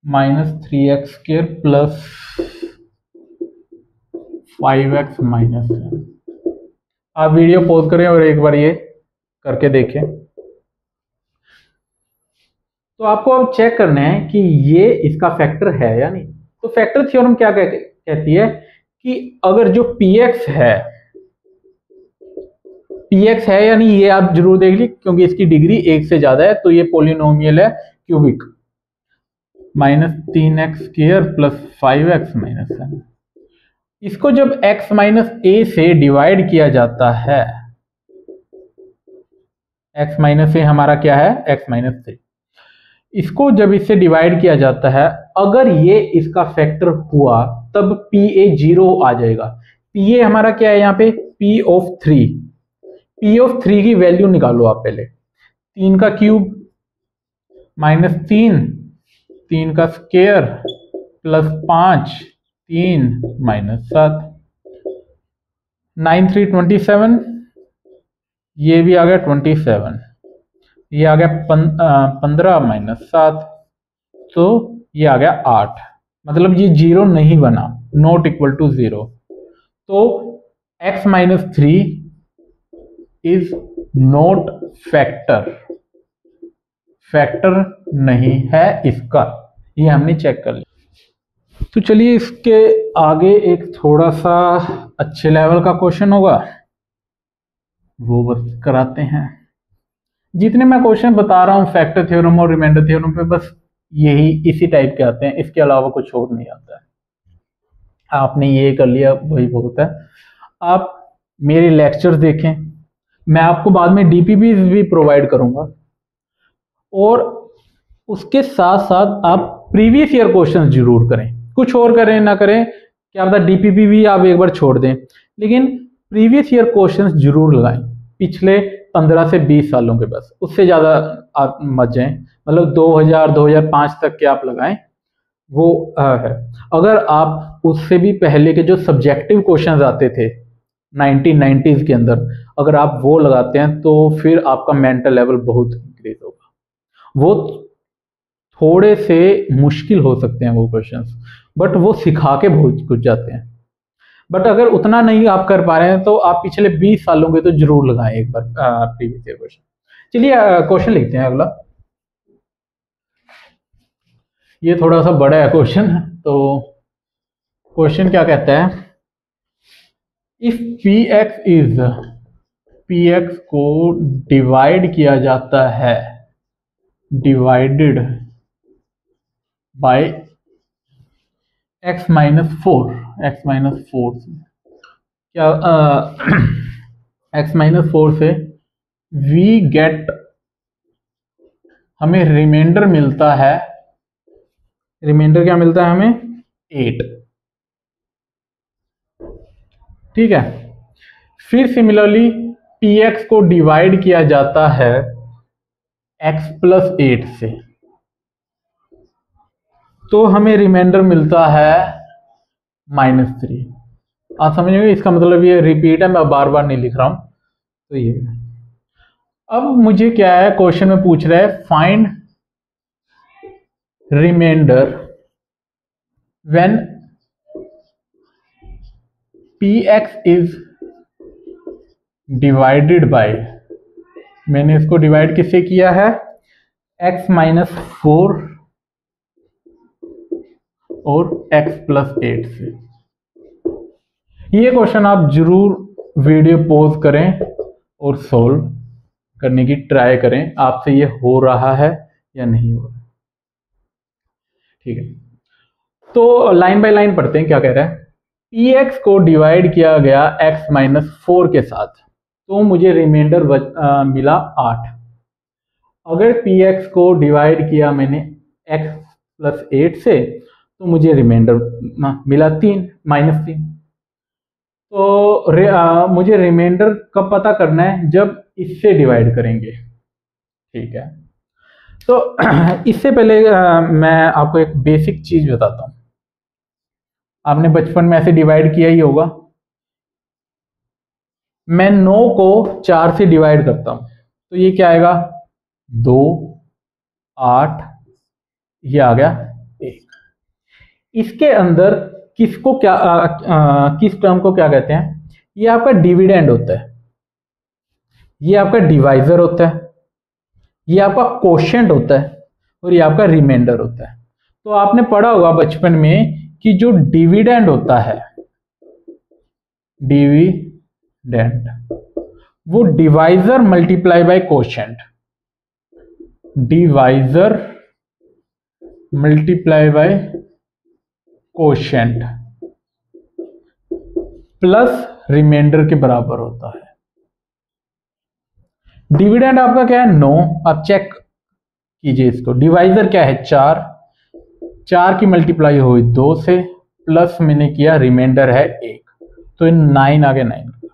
minus 3x square plus 5x minus 7। आप वीडियो पॉज करें और एक बार ये करके देखें। तो आपको अब चेक करना है कि ये इसका फैक्टर है या नहीं। तो फैक्टर थ्योरम क्या कहती है कि अगर जो px है या नहीं, ये आप जरूर देख लीजिए, क्योंकि इसकी डिग्री 1 से ज्यादा है, तो ये पोलिनोमियल है cubic, -3x square plus 5x minus 7। इसको जब x माइनस ए से डिवाइड किया जाता है, x माइनस ए हमारा क्या है x माइनस 3, इसको जब इससे डिवाइड किया जाता है, अगर ये इसका फैक्टर हुआ तब पी ए 0 आ जाएगा। पी ए हमारा क्या है यहाँ पे पी ऑफ 3, पी ऑफ 3 की वैल्यू निकालो आप पहले, 3 का क्यूब -3, 3 का स्क्वायर प्लस 5, 3 माइनस 7, 9 3 27, ये भी आ गया 27, ये आ गया 15 माइनस 7, तो ये आ गया 8, मतलब ये 0 नहीं बना, नॉट इक्वल टू 0। तो x minus 3 is not factor, factor नहीं है इसका, ये हमने चेक कर लिया। तो चलिए इसके आगे एक थोड़ा सा अच्छे लेवल का क्वेश्चन होगा, वो बस कराते हैं। जितने मैं क्वेश्चन बता रहा हूँ फैक्टर थ्योरम और रिमाइंडर थ्योरम पे बस यही इसी टाइप के आते हैं, इसके अलावा कुछ और नहीं आता है। आपने ये कर लिया वही बहुत है। आप मेरे लेक्चर्स देखें, मैं आपको बाद में डीपीपी भी प्रोवाइड करूंगा, और उसके साथ साथ आप प्रीवियस ईयर क्वेश्चंस जरूर करें। कुछ और करें ना करें, क्या पता डीपीपी भी आप एक बार छोड़ दें, लेकिन प्रीवियस ईयर क्वेश्चंस जरूर लगाएं, पिछले 15 से 20 सालों के, बस उससे ज़्यादा आप मत जाएं। मतलब 2000-2005 तक के आप लगाएं, वो है। अगर आप उससे भी पहले के जो सब्जेक्टिव क्वेश्चंस आते थे 1990s के अंदर, अगर आप वो लगाते हैं तो फिर आपका मेंटल लेवल बहुत इंक्रीज होगा। वो थोड़े से मुश्किल हो सकते हैं वो क्वेश्चंस, बट वो सिखा के बहुत कुछ जाते हैं। बट अगर उतना नहीं आप कर पा रहे हैं तो आप पिछले 20 सालों के तो जरूर लगाएं एक बार प्रीवियस ईयर क्वेश्चन। चलिए क्वेश्चन लिखते हैं अगला। ये थोड़ा सा बड़ा है क्वेश्चन, तो क्वेश्चन क्या कहता है, इफ px को डिवाइड किया जाता है, डिवाइडेड बाय x माइनस 4 से क्या x माइनस 4 से वी गेट, हमें रिमाइंडर मिलता है, रिमाइंडर क्या मिलता है हमें, 8। ठीक है। फिर सिमिलरली px को डिवाइड किया जाता है x प्लस 8 से, तो हमें रिमाइंडर मिलता है -3। आप समझेंगे, इसका मतलब ये रिपीट है, मैं बार बार नहीं लिख रहा हूं। तो ये अब मुझे क्या है, क्वेश्चन में पूछ रहा है find remainder when px is divided by, मैंने इसको डिवाइड किससे किया है, x माइनस 4 और x प्लस 8 से। ये क्वेश्चन आप जरूर वीडियो पॉज करें और सोल्व करने की ट्राई करें, आपसे ये हो रहा है या नहीं हो रहा। ठीक है, तो लाइन बाय लाइन पढ़ते हैं क्या कह रहा है। px को डिवाइड किया गया x माइनस 4 के साथ, तो मुझे रिमाइंडर मिला 8। अगर px को डिवाइड किया मैंने x प्लस 8 से, तो मुझे रिमाइंडर मिला -3। तो मुझे रिमाइंडर कब पता करना है, जब इससे डिवाइड करेंगे। ठीक है, तो इससे पहले मैं आपको एक बेसिक चीज बताता हूं। आपने बचपन में ऐसे डिवाइड किया ही होगा। मैं 9 को 4 से डिवाइड करता हूं, तो ये क्या आएगा, 2, 8, ये आ गया 1। इसके अंदर किसको क्या किस टर्म को क्या कहते हैं, ये आपका डिविडेंड होता है, ये आपका डिवाइजर होता है, ये आपका कोशेंट होता है, और ये आपका रिमाइंडर होता है। तो आपने पढ़ा होगा बचपन में कि जो डिविडेंड होता है, डिविडेंड, वो divisor multiply by quotient, divisor multiply by quotient plus remainder के बराबर होता है। डिविडेंड आपका क्या है, 9, आप चेक कीजिए इसको। डिवाइजर क्या है, 4 की मल्टीप्लाई हुई 2 से, प्लस मैंने किया रिमाइंडर है 1, तो 9 आ गया 9।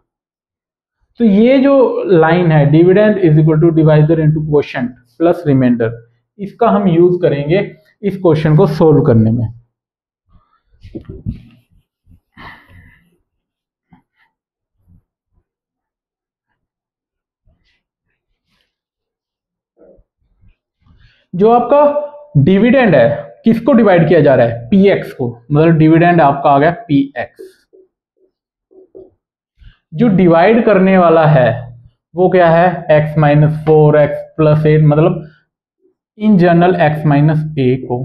तो ये जो लाइन है, dividend is equal to divisor into quotient plus remainder, इसका हम यूज करेंगे इस क्वेश्चन को सोल्व करने में। जो आपका डिविडेंड है, किसको डिवाइड किया जा रहा है, px को, मतलब डिविडेंड आपका आ गया px। जो डिवाइड करने वाला है वो क्या है, x माइनस 4, x प्लस 8, मतलब in general x minus a को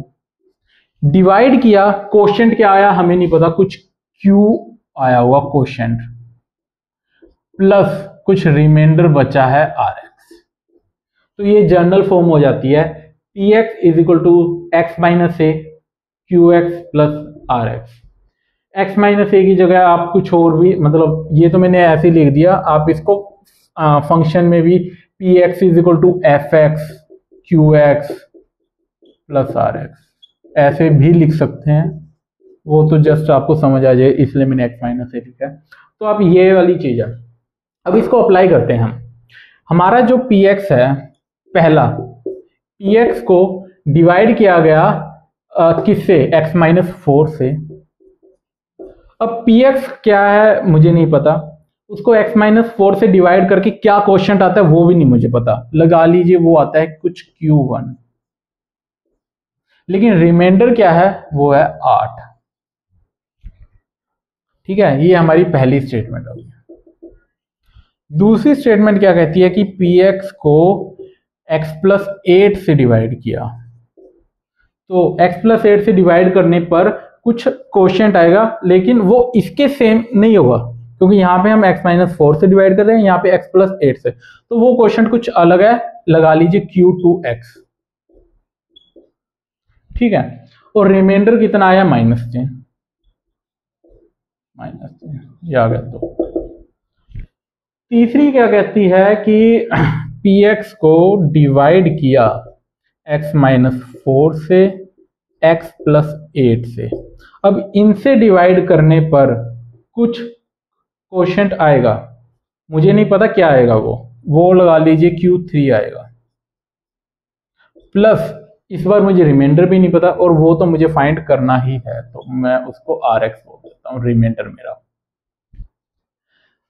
डिवाइड किया। कोशेंट क्या आया हमें नहीं पता, कुछ q आया हुआ कोशेंट, प्लस कुछ रिमाइंडर बचा है rx। तो ये जनरल फॉर्म हो जाती है p x is equal to x minus a q x plus r x. X minus a की जगह आप कुछ और भी, मतलब ये तो मैंने ऐसे ही लिख दिया, आप इसको फंक्शन में भी p x is equal to f x q x plus r x ऐसे भी लिख सकते हैं, वो तो जस्ट आपको समझ आ जाए इसलिए मैंने एक्स माइनस ए लिखा है। तो अब ये वाली चीज है, अब इसको अप्लाई करते हैं हम। हमारा जो पी एक्स है, पहला पी एक्स को डिवाइड किया गया किससे, एक्स माइनस फोर से। अब पी एक्स क्या है मुझे नहीं पता, उसको एक्स माइनस फोर से डिवाइड करके क्या क्वोशंट आता है वो भी नहीं मुझे पता, लगा लीजिए वो आता है कुछ Q1, लेकिन रिमाइंडर क्या है वो है 8। ठीक है, ये हमारी पहली स्टेटमेंट होगी। दूसरी स्टेटमेंट क्या कहती है कि पी एक्स को x प्लस 8 से डिवाइड किया, तो x प्लस 8 से डिवाइड करने पर कुछ क्वोशंट आएगा, लेकिन वो इसके सेम नहीं होगा क्योंकि यहाँ पे हम x माइनस फोर से डिवाइड कर रहे हैं, यहाँ पे x प्लस 8 से, तो वो क्वोशंट कुछ अलग है, लगा लीजिए Q2x। ठीक है, और रिमाइंडर कितना आया -10, ये आ गया। तो तीसरी क्या कहती है कि पी एक्स को डिवाइड किया x माइनस फोर से x प्लस 8 से। अब इनसे डिवाइड करने पर कुछ क्वोशंट आएगा, मुझे नहीं पता क्या आएगा, वो लगा लीजिए Q3 आएगा, प्लस इस बार मुझे रिमाइंडर भी नहीं पता और वो तो मुझे फाइंड करना ही है, तो मैं उसको RX बोल देता हूँ रिमाइंडर मेरा।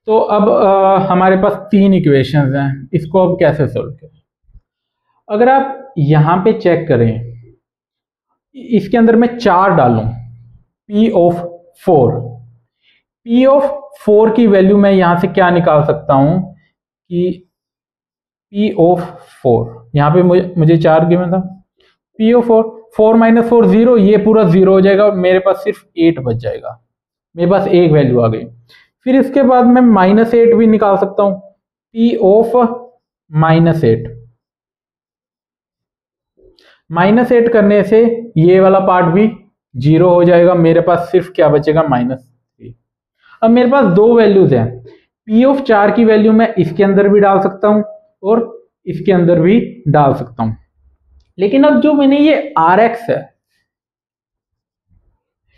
तो अब हमारे पास तीन इक्वेशंस हैं, इसको अब कैसे सोल्व करें। अगर आप यहां पे चेक करें, इसके अंदर मैं 4 डालूं, P ऑफ 4, P ऑफ 4 की वैल्यू मैं यहां से क्या निकाल सकता हूं कि P ऑफ 4, यहां पे मुझे 4 गिवन था, P ऑफ 4, 4 माइनस 4 0, ये पूरा 0 हो जाएगा और मेरे पास सिर्फ 8 बच जाएगा, मेरे पास एक वैल्यू आ गई। फिर इसके बाद मैं -8 भी निकाल सकता हूं, P ऑफ -8, -8 करने से ये वाला पार्ट भी 0 हो जाएगा, मेरे पास सिर्फ क्या बचेगा -3। अब मेरे पास दो वैल्यूज हैं, P ऑफ 4 की वैल्यू मैं इसके अंदर भी डाल सकता हूं और इसके अंदर भी डाल सकता हूं, लेकिन अब जो मैंने ये RX है,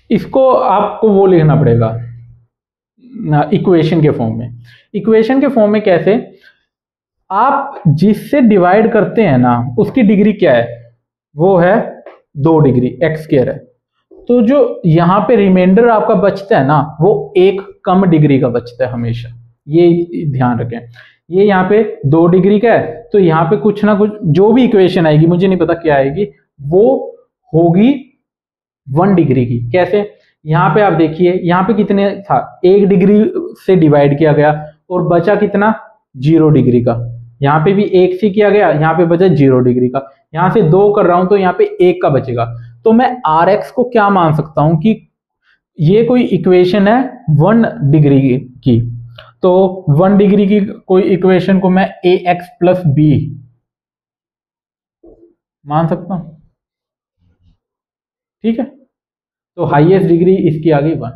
इसको आपको वो लिखना पड़ेगा इक्वेशन के फॉर्म में। इक्वेशन के फॉर्म में कैसे, आप जिससे डिवाइड करते हैं ना उसकी डिग्री क्या है, वो है 2 डिग्री, x स्क्वायर है, तो जो यहाँ पे रिमाइंडर आपका बचता है ना वो एक कम डिग्री का बचता है हमेशा, ये ध्यान रखें। ये यहाँ पे 2 डिग्री का है, तो यहाँ पे कुछ ना कुछ जो भी इक्वेशन आएगी, मुझे नहीं पता क्या आएगी, वो होगी 1 डिग्री की। कैसे, यहाँ पे आप देखिए, यहाँ पे कितने था, 1 डिग्री से डिवाइड किया गया और बचा कितना, 0 डिग्री का। यहाँ पे भी 1 से किया गया, यहाँ पे बचा 0 डिग्री का। यहाँ से 2 कर रहा हूं तो यहाँ पे 1 का बचेगा। तो मैं RX को क्या मान सकता हूं कि ये कोई इक्वेशन है 1 डिग्री की, तो 1 डिग्री की कोई इक्वेशन को मैं AX प्लस B मान सकता हूं। ठीक है, तो हाईएस्ट डिग्री इसकी आ गई 1।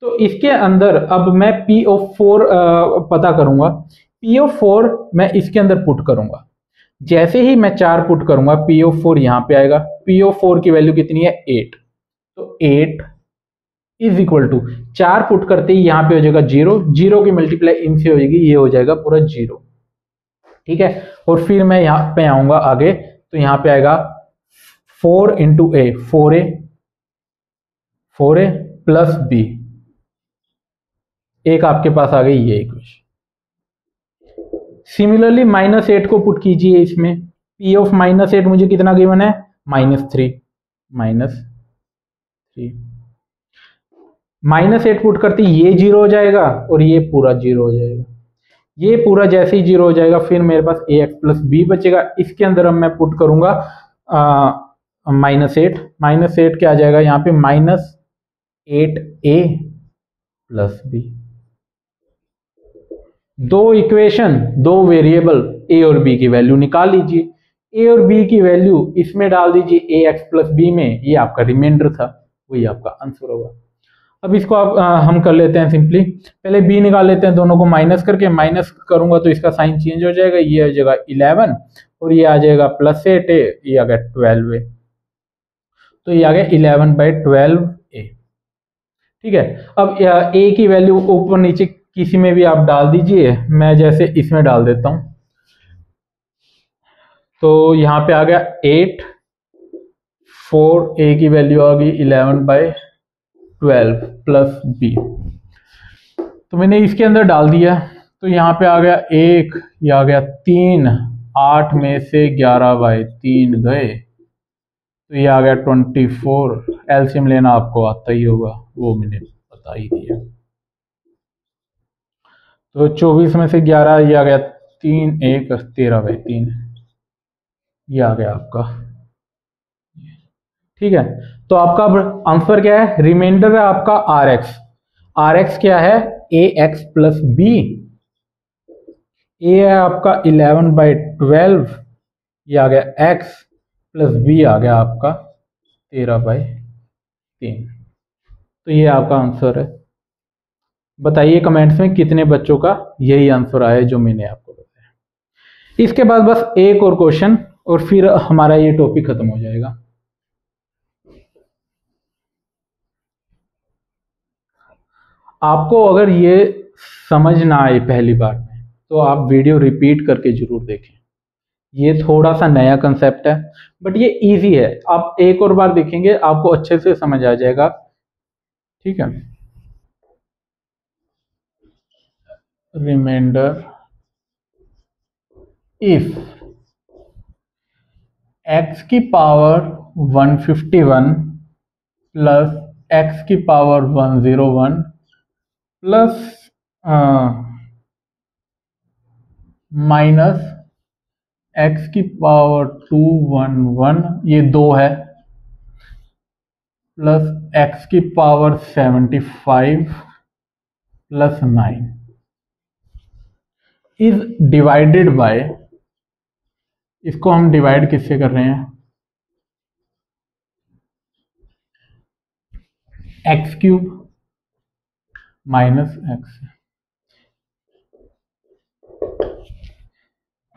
तो इसके अंदर अब मैं P ऑफ 4 पता करूंगा, P ऑफ 4 मैं इसके अंदर पुट करूंगा, जैसे ही मैं 4 पुट करूंगा P ऑफ 4 यहां पे आएगा, P ऑफ 4 की वैल्यू कितनी है 8, तो 8 इज इक्वल टू 4 पुट करते ही यहां पे हो जाएगा 0, 0 की मल्टीप्लाई इनसे हो जाएगी, ये हो जाएगा पूरा 0। ठीक है, और फिर मैं यहां पे आऊंगा आगे, तो यहां पे आएगा 4 इंटू ए, 4a प्लस b, एक आपके पास आ गई ये इक्वेशन। सिमिलरली -8 को पुट कीजिए इसमें, P ऑफ -8 मुझे कितना गिवन है, -3, -8 पुट करते ये 0 हो जाएगा और ये पूरा 0 हो जाएगा। ये पूरा जैसे ही 0 हो जाएगा, फिर मेरे पास AX प्लस B बचेगा, इसके अंदर अब मैं पुट करूंगा -8 क्या आ जाएगा यहाँ पे, -8A plus B। 2 equation 2 variable a और बी की वैल्यू निकाल लीजिए। ए और बी की वैल्यू इसमें डाल दीजिए, ए एक्स प्लस बी में, ये आपका रिमाइंडर था, वही आपका आंसर होगा। अब इसको आप हम कर लेते हैं सिंपली, पहले बी निकाल लेते हैं, दोनों को माइनस करके, माइनस करूंगा तो इसका साइन चेंज हो जाएगा, ये आ जाएगा 11 और ये आ जाएगा +8 ए, ये आ गया 12 ए, तो ये आ गया 11/12 ए। ठीक है, अब ए की वैल्यू ऊपर नीचे किसी में भी आप डाल दीजिए, मैं जैसे इसमें डाल देता हूं, तो यहाँ पे आ गया 8, 4 ए की वैल्यू आ गई 11/12 प्लस बी, तो मैंने इसके अंदर डाल दिया, तो यहाँ पे आ गया 1, ये आ गया 3, 8 में से 11/3 गए, तो ये आ गया 24। एलसीएम लेना आपको आता ही होगा, वो मैंने बता ही दिया। तो 24 में से 11, ये आ गया 3, 1 13/3, ये आ गया आपका। ठीक है, तो आपका आंसर क्या है, रिमाइंडर है आपका आर एक्स। आर एक्स क्या है, ए एक्स प्लस बी, ए है आपका 11/12, ये आ गया एक्स प्लस बी आ गया आपका 13/3, तो ये आपका आंसर है। बताइए कमेंट्स में कितने बच्चों का यही आंसर आया जो मैंने आपको बताया। इसके बाद बस एक और क्वेश्चन और फिर हमारा ये टॉपिक खत्म हो जाएगा। आपको अगर ये समझ ना आए पहली बार में तो आप वीडियो रिपीट करके जरूर देखें। ये थोड़ा सा नया कंसेप्ट है बट ये इजी है, आप एक और बार देखेंगे आपको अच्छे से समझ आ जाएगा। ठीक है, रिमाइंडर इफ x की पावर 151 प्लस x की पावर 101 प्लस माइनस x की पावर 211, ये 2 है, प्लस x की power 75 plus 9 is divided bye, इसको हम डिवाइड किससे कर रहे हैं, x³ माइनस x।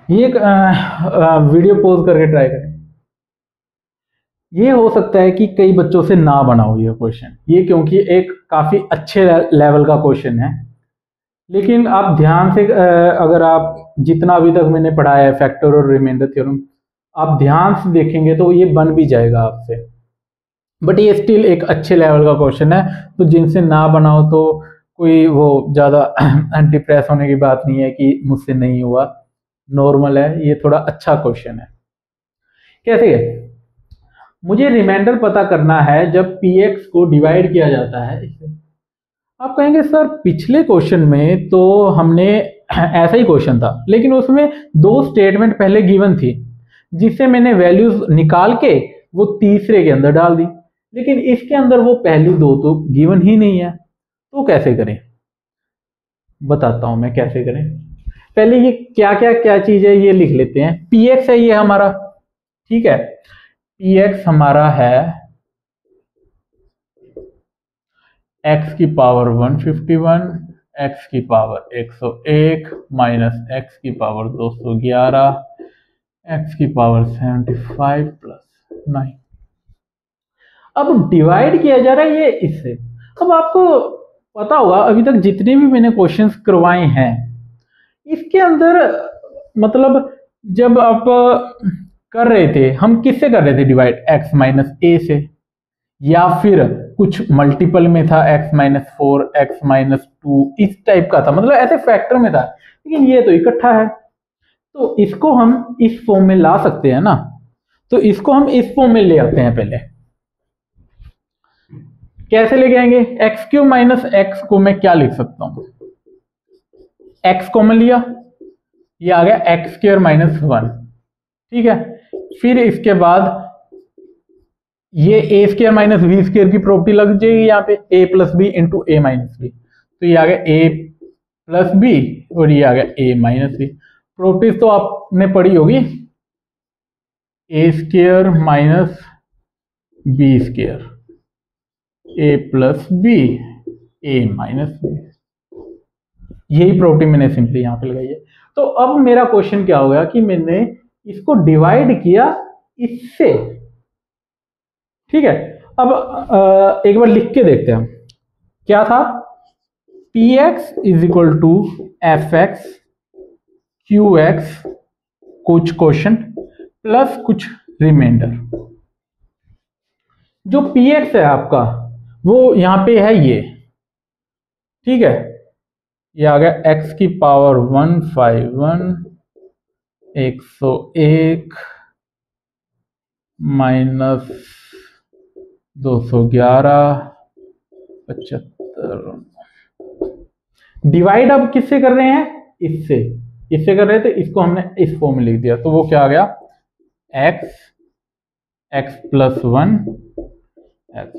ये वीडियो पॉज करके ट्राई करें। ये हो सकता है कि कई बच्चों से ना बना हो ये क्वेश्चन, ये क्योंकि एक काफी अच्छे लेवल का क्वेश्चन है, लेकिन आप ध्यान से अगर आप जितना अभी तक मैंने पढ़ाया है फैक्टर और रिमाइंडर थ्योरम, आप ध्यान से देखेंगे तो ये बन भी जाएगा आपसे, बट ये स्टिल एक अच्छे लेवल का क्वेश्चन है। तो जिनसे ना बनाओ तो कोई वो ज़्यादा डिप्रेस होने की बात नहीं है कि मुझसे नहीं हुआ, नॉर्मल है, ये थोड़ा अच्छा क्वेश्चन है। कैसे है, मुझे रिमाइंडर पता करना है जब px को डिवाइड किया जाता है इससे। आप कहेंगे सर पिछले क्वेश्चन में तो हमने ऐसा ही क्वेश्चन था लेकिन उसमें 2 स्टेटमेंट पहले गिवन थी जिससे मैंने वैल्यूज निकाल के वो तीसरे के अंदर डाल दी, लेकिन इसके अंदर वो पहली 2 तो गिवन ही नहीं है, तो कैसे करें, बताता हूं मैं कैसे करें। पहले ये क्या चीज है ये लिख लेते हैं। px है ये हमारा, ठीक है, px हमारा है x की पावर 151, x की पावर 101 माइनस x की पावर 211, x की पावर 75 प्लस 9। अब डिवाइड किया जा रहा है ये इससे। अब आपको पता होगा अभी तक जितने भी मैंने क्वेश्चंस करवाए हैं इसके अंदर मतलब जब आप कर रहे थे हम किससे कर रहे थे डिवाइड, x माइनस ए से, या फिर कुछ मल्टीपल में था x माइनस 4, x माइनस 2, इस टाइप का था, मतलब ऐसे फैक्टर में था, लेकिन ये तो इकट्ठा है तो इसको हम इस फॉर्म में ला सकते हैं ना, तो इसको हम इस फॉर्म में ले आते हैं। पहले कैसे लेके आएंगे, x³ माइनस x को मैं क्या लिख सकता हूं, x कॉमन लिया, ये आ गया x² माइनस 1, ठीक है, फिर इसके बाद ये a² माइनस b² की प्रॉपर्टी लग जाएगी यहाँ पे, a plus b into a minus b, तो ये आ गया a प्लस बी और ये आ गया a माइनस बी। प्रॉपर्टीज तो आपने पढ़ी होगी, ए स्क्वायर माइनस बी स्क्वायर, ए प्लस बी, ए माइनस बी, यही प्रॉपर्टी मैंने सिंपली यहां पे लगाई है। तो अब मेरा क्वेश्चन क्या हो गया कि मैंने इसको डिवाइड किया इससे, ठीक है। अब एक बार लिख के देखते हैं हम, क्या था, p x is equal to f x q x कुछ क्वेश्चन प्लस कुछ रिमाइंडर। जो पी एक्स है आपका वो यहां पे है ये, ठीक है, ये आ गया x की पावर 151 101 माइनस 211 75। डिवाइड अब किससे कर रहे हैं, इससे, इससे कर रहे थे, इसको हमने इस फॉर्म में लिख दिया, तो वो क्या आ गया, x प्लस 1 x।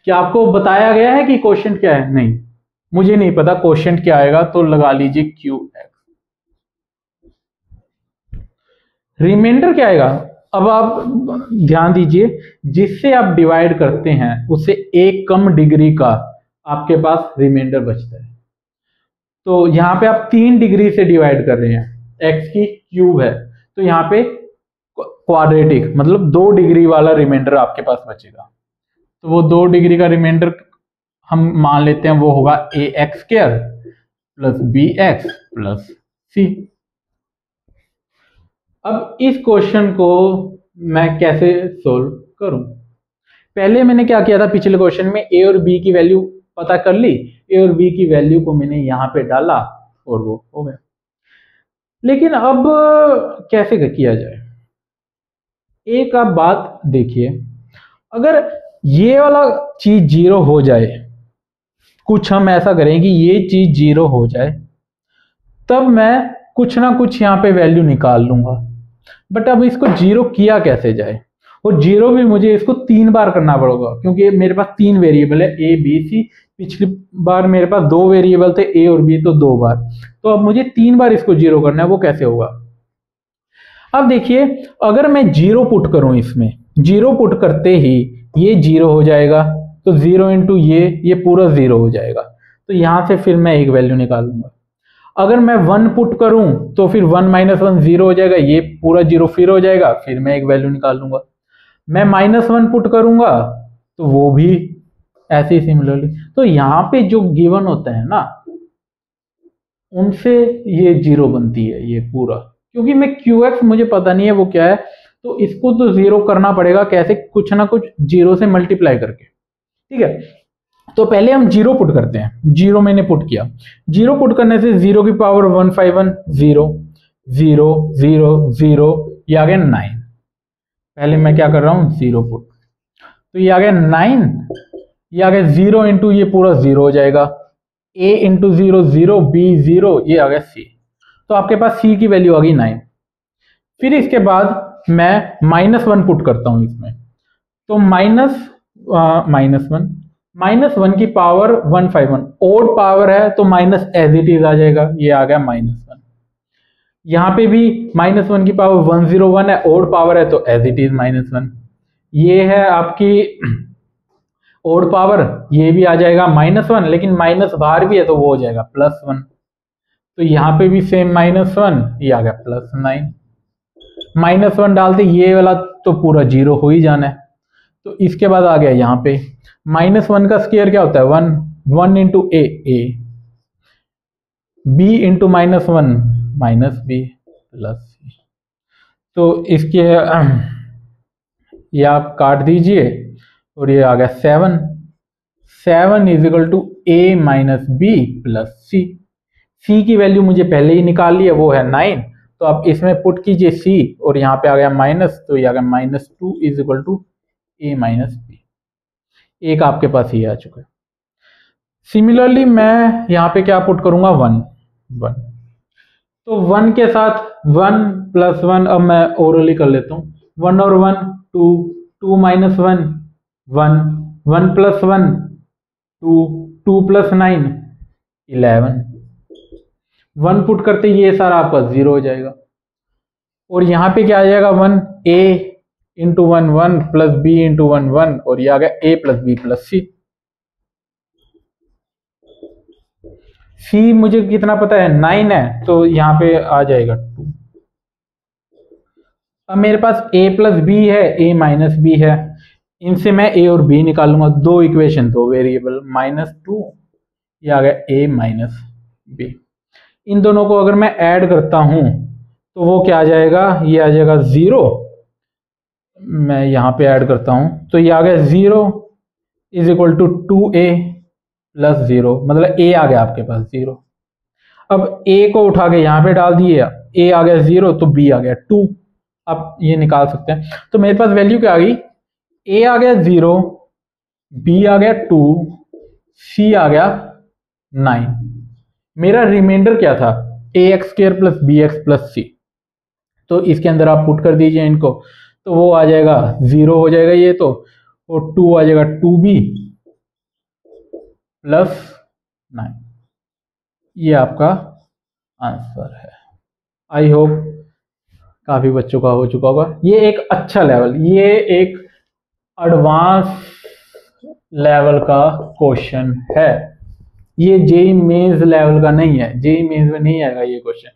क्या आपको बताया गया है कि क्वेश्चन क्या है, नहीं, मुझे नहीं पता क्वेश्चन क्या आएगा, तो लगा लीजिए क्यू एक्स। रिमाइंडर क्या आएगा, अब आप ध्यान दीजिए, जिससे आप डिवाइड करते हैं उससे एक कम डिग्री का आपके पास रिमाइंडर बचता है। तो यहां पे आप 3 डिग्री से डिवाइड कर रहे हैं, एक्स की क्यूब है, तो यहां पे क्वाड्रेटिक मतलब 2 डिग्री वाला रिमाइंडर आपके पास बचेगा। तो वो 2 डिग्री का रिमाइंडर हम मान लेते हैं वो होगा a x square plus b x plus c. अब इस क्वेश्चन को मैं कैसे सोल्व करूं, पहले मैंने क्या किया था, पिछले क्वेश्चन में ए और बी की वैल्यू पता कर ली, ए और बी की वैल्यू को मैंने यहां पे डाला और वो हो गया। लेकिन अब कैसे किया जाए, एक आप बात देखिए, अगर ये वाला चीज जीरो हो जाए, कुछ हम ऐसा करें कि ये चीज जीरो हो जाए, तब मैं कुछ ना कुछ यहाँ पे वैल्यू निकाल लूंगा। बट अब इसको जीरो किया कैसे जाए, और जीरो भी मुझे इसको 3 बार करना पड़ेगा, क्योंकि मेरे पास 3 वेरिएबल है ए बी सी, पिछली बार मेरे पास 2 वेरिएबल थे ए और बी, तो 2 बार, तो अब मुझे 3 बार इसको जीरो करना है, वो कैसे होगा। अब देखिए, अगर मैं जीरो पुट करूं इसमें, जीरो पुट करते ही ये जीरो हो जाएगा, तो 0 इंटू ये पूरा 0 हो जाएगा, तो यहां से फिर मैं एक वैल्यू निकालूंगा। अगर मैं 1 पुट करूं तो फिर 1 माइनस 1 0 हो जाएगा, ये पूरा 0 फिर हो जाएगा, फिर मैं एक वैल्यू निकाल लूंगा। मैं -1 पुट करूंगा तो वो भी ऐसे ही सिमिलरली। तो यहाँ पे जो गिवन होता है ना, उनसे ये 0 बनती है ये पूरा, क्योंकि मैं QX मुझे पता नहीं है वो क्या है, तो इसको तो 0 करना पड़ेगा कैसे, कुछ ना कुछ 0 से मल्टीप्लाई करके, ठीक है। तो पहले हम 0 पुट करते हैं, 0 मैंने पुट किया, 0 पुट करने से 0 की पावर 151 0 0 0 0, ये आ गया 9। पहले मैं क्या कर रहा हूं, 0 पुट, तो ये आ गया 9, ये आ गया 0 इंटू ये पूरा 0 हो जाएगा, a इंटू 0 0, b 0, ये आ गया c, तो आपके पास c की वैल्यू आ गई 9। फिर इसके बाद मैं -1 पुट करता हूं इसमें, तो -1 की पावर 151, ओड पावर है तो माइनस एज इट इज आ जाएगा, ये आ गया -1। यहां पे भी -1 की पावर 101 है, ओड पावर है तो एज इट इज -1। ये है आपकी ओड पावर, ये भी आ जाएगा -1, लेकिन माइनस बाहर भी है तो वो हो जाएगा +1। तो यहाँ पे भी सेम -1, ये आ गया +9। -1 डालते ये वाला तो पूरा 0 हो ही जाना है, तो इसके बाद आ गया यहाँ पे -1 का स्क्वायर क्या होता है, 1 इंटू ए b into -1 -b plus c। तो इसके ये आप काट दीजिए और ये आ गया 7 is equal to a minus b plus c. C की वैल्यू मुझे पहले ही निकाल ली है, वो है 9, तो आप इसमें पुट कीजिए c, और यहाँ पे आ गया माइनस, तो ये आ गया -2 is equal to a minus b. एक आपके पास ही आ चुका है। सिमिलरली मैं यहाँ पे क्या पुट करूंगा, 1, तो 1 के साथ 1 + 1, अब मैं ओरली कर लेता हूँ, 1 और 1 2, 2 - 1 1, 1 + 1 2, 2 + 9 11। 1 पुट करते ये सारा आपका 0 हो जाएगा। और यहाँ पे क्या आ जाएगा 1 a into 1 1 plus b into 1 1 और ये आ गया a plus b plus c. C मुझे कितना पता है 9 है, तो यहाँ पे आ जाएगा 2। अब मेरे पास a प्लस बी है, a माइनस बी है, इनसे मैं a और b निकालूंगा। दो इक्वेशन, दो वेरिएबल, -2, ये आ गया a माइनस बी। इन दोनों को अगर मैं ऐड करता हूं तो वो क्या आ जाएगा, ये आ जाएगा 0। मैं यहां पे ऐड करता हूं तो ये आ गया 0 is equal to 2a plus 0, मतलब a आ गया आपके पास 0। अब a को उठा के यहां पे डाल दिए, a आ गया 0 तो b आ गया 2। आप ये निकाल सकते हैं। तो मेरे पास वैल्यू क्या आ गई, a आ गया 0, b आ गया 2, c आ गया 9। मेरा रिमाइंडर क्या था, ax square plus b x plus c. तो इसके अंदर आप पुट कर दीजिए इनको, तो वो आ जाएगा 0 हो जाएगा ये तो, और 2 आ जाएगा 2b प्लस 9। ये आपका आंसर है। आई होप काफी बच्चों का हो चुका होगा। ये एक अच्छा लेवल, ये एक एडवांस लेवल का क्वेश्चन है। ये जेई मेंस लेवल का नहीं है, जेई मेंस में नहीं आएगा ये क्वेश्चन,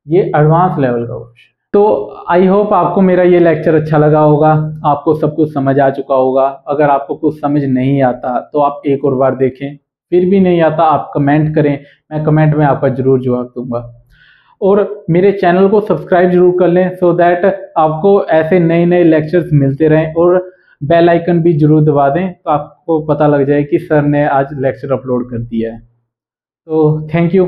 ये एडवांस लेवल का क्वेश्चन। तो आई होप आपको मेरा ये लेक्चर अच्छा लगा होगा, आपको सब कुछ समझ आ चुका होगा। अगर आपको कुछ समझ नहीं आता तो आप एक और बार देखें, फिर भी नहीं आता आप कमेंट करें, मैं कमेंट में आपका जरूर जवाब दूंगा। और मेरे चैनल को सब्सक्राइब जरूर कर लें, सो दैट आपको ऐसे नए नए लेक्चर्स मिलते रहें, और बेल आइकन भी जरूर दबा दें तो आपको पता लग जाए कि सर ने आज लेक्चर अपलोड कर दिया है। तो थैंक यू।